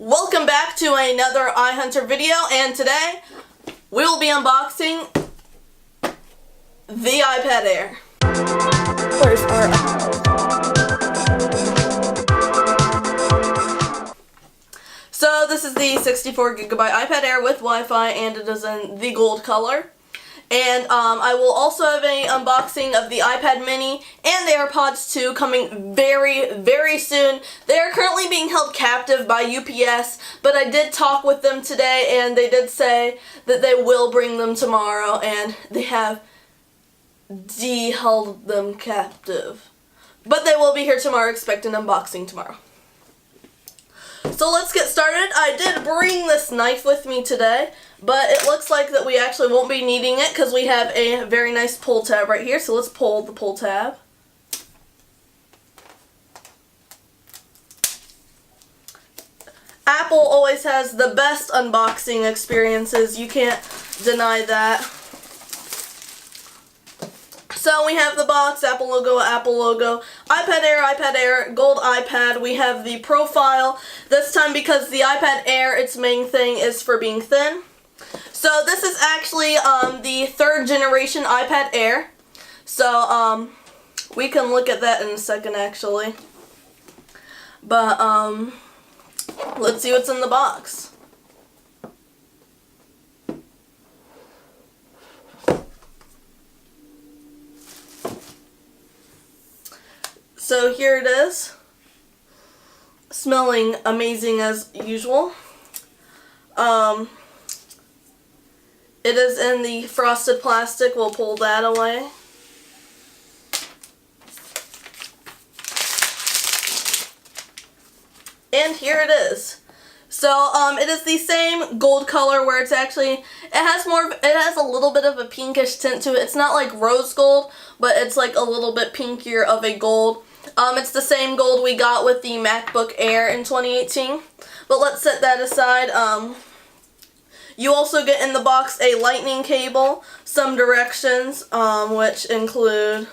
Welcome back to another iHunter video, and today we will be unboxing the iPad Air. Where's our So this is the 64GB iPad Air with Wi-Fi, and it is in the gold color. And I will also have an unboxing of the iPad mini and the AirPods 2 coming very, very soon. They are currently being held captive by UPS, but I did talk with them today and they did say that they will bring them tomorrow, and they have held them captive. But they will be here tomorrow. Expect an unboxing tomorrow. So let's get started. I did bring this knife with me today, but it looks like that we actually won't be needing it because we have a very nice pull tab right here. So let's pull the pull tab. Apple always has the best unboxing experiences. You can't deny that. So we have the box, Apple logo, iPad Air, gold iPad. We have the profile. This time, because the iPad Air, its main thing is for being thin. So this is actually the 3rd generation iPad Air. So we can look at that in a second actually. But let's see what's in the box. So here it is, smelling amazing as usual. It is in the frosted plastic. We'll pull that away. And here it is. So it is the same gold color where it's actually, it has a little bit of a pinkish tint to it. It's not like rose gold, but it's like a little bit pinkier of a gold. It's the same gold we got with the MacBook Air in 2018. But let's set that aside. You also get in the box a lightning cable, some directions, which include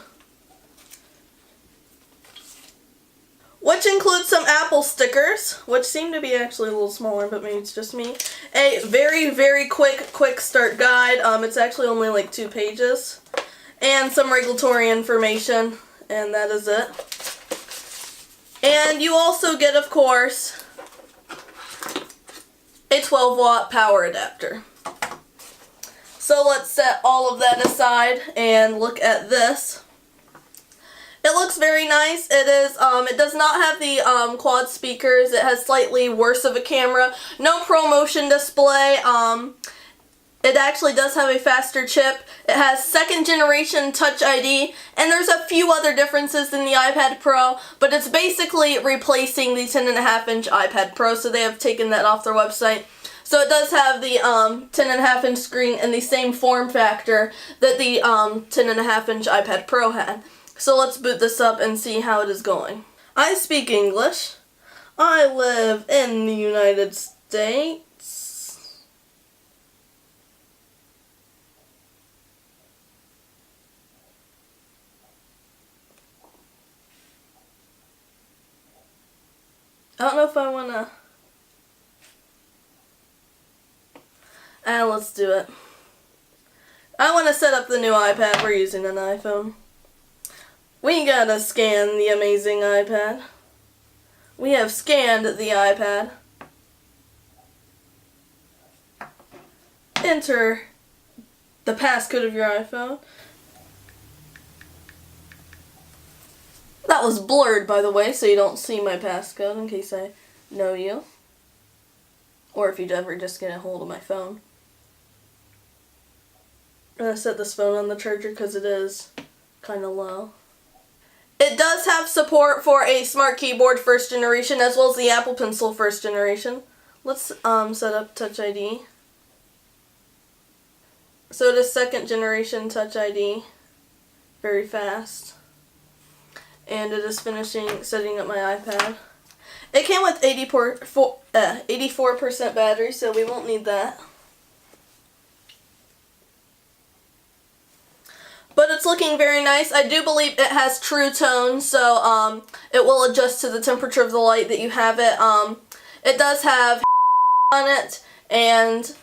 some Apple stickers, which seem to be actually a little smaller, but maybe it's just me. A very, very quick start guide. It's actually only like 2 pages. And some regulatory information, and that is it. And you also get, of course, a 12-watt power adapter. So let's set all of that aside and look at this. It looks very nice. It is. It does not have the quad speakers. It has slightly worse of a camera. No ProMotion display. It actually does have a faster chip. It has 2nd generation Touch ID, and there's a few other differences than the iPad Pro, but it's basically replacing the 10.5-inch iPad Pro, so they have taken that off their website. So it does have the 10.5-inch screen in the same form factor that the 10.5-inch iPad Pro had. So let's boot this up and see how it is going. I speak English. I live in the United States. I don't know if I want to... let's do it. I want to set up the new iPad. We're using an iPhone. We gotta scan the amazing iPad. We have scanned the iPad. Enter the passcode of your iPhone. That was blurred, by the way, so you don't see my passcode in case I know you. Or if you'd ever just get a hold of my phone. I'm going to set this phone on the charger because it is kind of low. It does have support for a Smart Keyboard 1st generation as well as the Apple Pencil 1st generation. Let's set up Touch ID. So it is 2nd generation Touch ID. Very fast. And it is finishing setting up my iPad. It came with 84% battery, so we won't need that. But it's looking very nice. I do believe it has True Tone, so it will adjust to the temperature of the light that you have it. It does have on it, and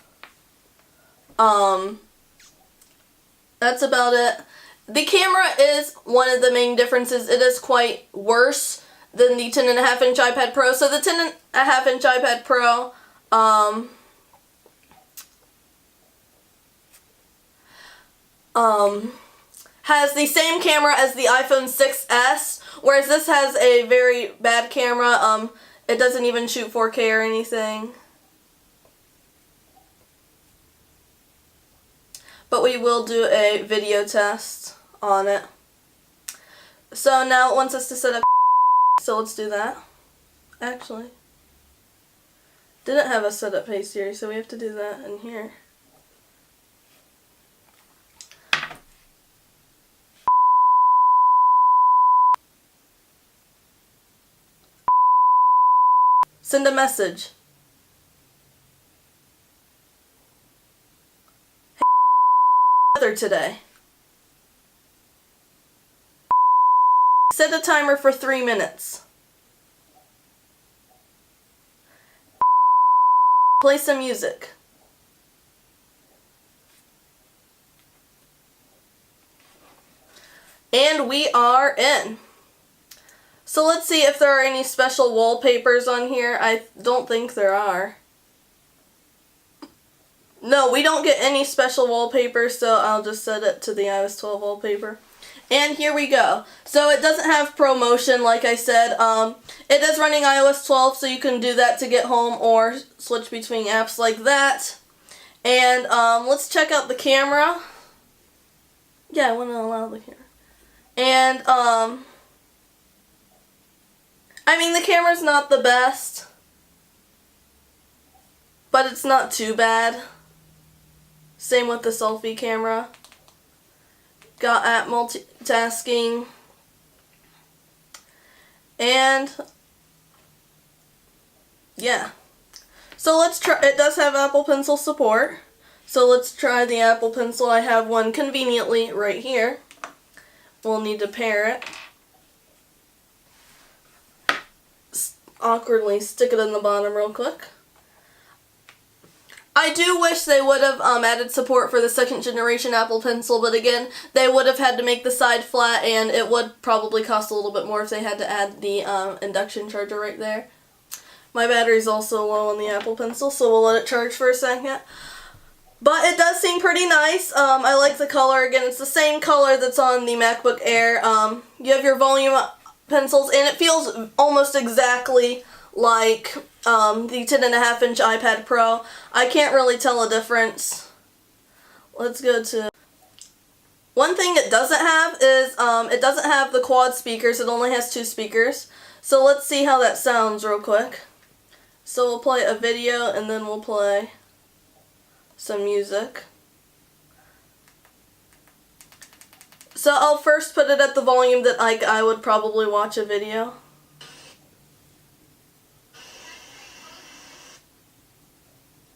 that's about it. The camera is one of the main differences. It is quite worse than the 10.5-inch iPad Pro. So the 10.5-inch iPad Pro has the same camera as the iPhone 6s, whereas this has a very bad camera. It doesn't even shoot 4K or anything. But we will do a video test on it. So now it wants us to set up, so let's do that. Actually, didn't have a setup Hey Siri, so we have to do that in here. Send a message. Hey, weather today. Set a timer for 3 minutes. Play some music. And we are in. So let's see if there are any special wallpapers on here. I don't think there are. No, we don't get any special wallpapers, so I'll just set it to the iOS 12 wallpaper. And here we go. So it doesn't have ProMotion, like I said. It is running iOS 12, so you can do that to get home or switch between apps like that. And let's check out the camera. Yeah, I want to allow the camera. And I mean, the camera's not the best, but it's not too bad. Same with the selfie camera. Got app multitasking. And yeah. So let's try, it does have Apple Pencil support. So let's try the Apple Pencil. I have one conveniently right here. We'll need to pair it. Awkwardly stick it in the bottom real quick. I do wish they would have added support for the 2nd generation Apple Pencil, but again, they would have had to make the side flat, and it would probably cost a little bit more if they had to add the induction charger right there. My battery's also low on the Apple Pencil, so we'll let it charge for a second. But it does seem pretty nice. I like the color. Again, it's the same color that's on the MacBook Air. You have your volume pencils, and it feels almost exactly like the 10.5-inch iPad Pro. I can't really tell a difference. Let's go to... One thing it doesn't have is it doesn't have the quad speakers. It only has 2 speakers. So let's see how that sounds real quick. So we'll play a video and then we'll play some music. So I'll first put it at the volume that I would probably watch a video.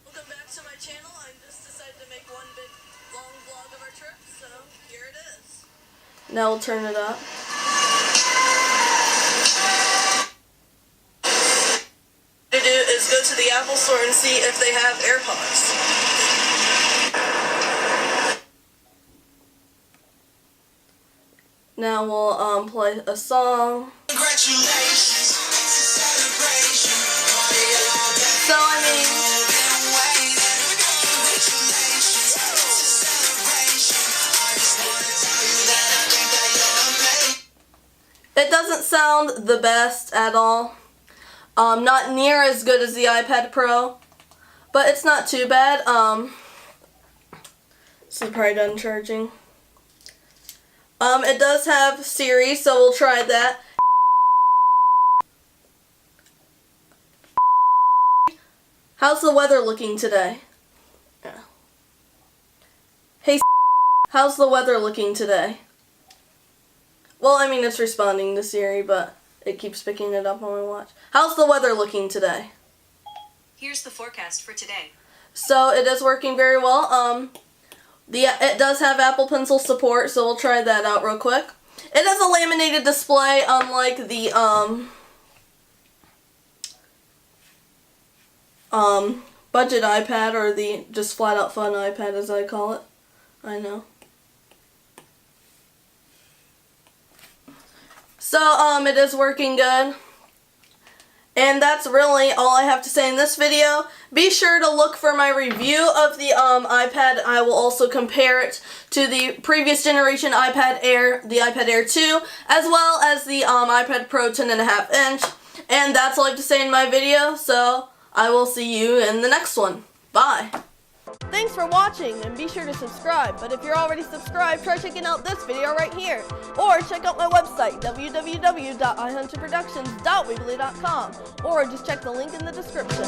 Welcome back to my channel. I just decided to make one big long vlog of our trip, so here it is. Now we'll turn it up. What to do is go to the Apple Store and see if they have AirPods. Now we'll play a song. Congratulations, so I mean, it doesn't sound the best at all. Not near as good as the iPad Pro, but it's not too bad. This is probably done charging. It does have Siri, so we'll try that. How's the weather looking today? Yeah. Hey, how's the weather looking today? Well, I mean, it's responding to Siri, but it keeps picking it up when we watch. How's the weather looking today? Here's the forecast for today. So it is working very well. It does have Apple Pencil support, so we'll try that out real quick. It has a laminated display, unlike the budget iPad, or the just flat out fun iPad as I call it. I know. So, it is working good. And that's really all I have to say in this video. Be sure to look for my review of the iPad. I will also compare it to the previous generation iPad Air, the iPad Air 2, as well as the iPad Pro 10.5 inch. And that's all I have to say in my video, so I will see you in the next one. Bye! Thanks for watching, and be sure to subscribe. But if you're already subscribed, try checking out this video right here. Or check out my website, www.ihunterproductions.weebly.com. Or just check the link in the description.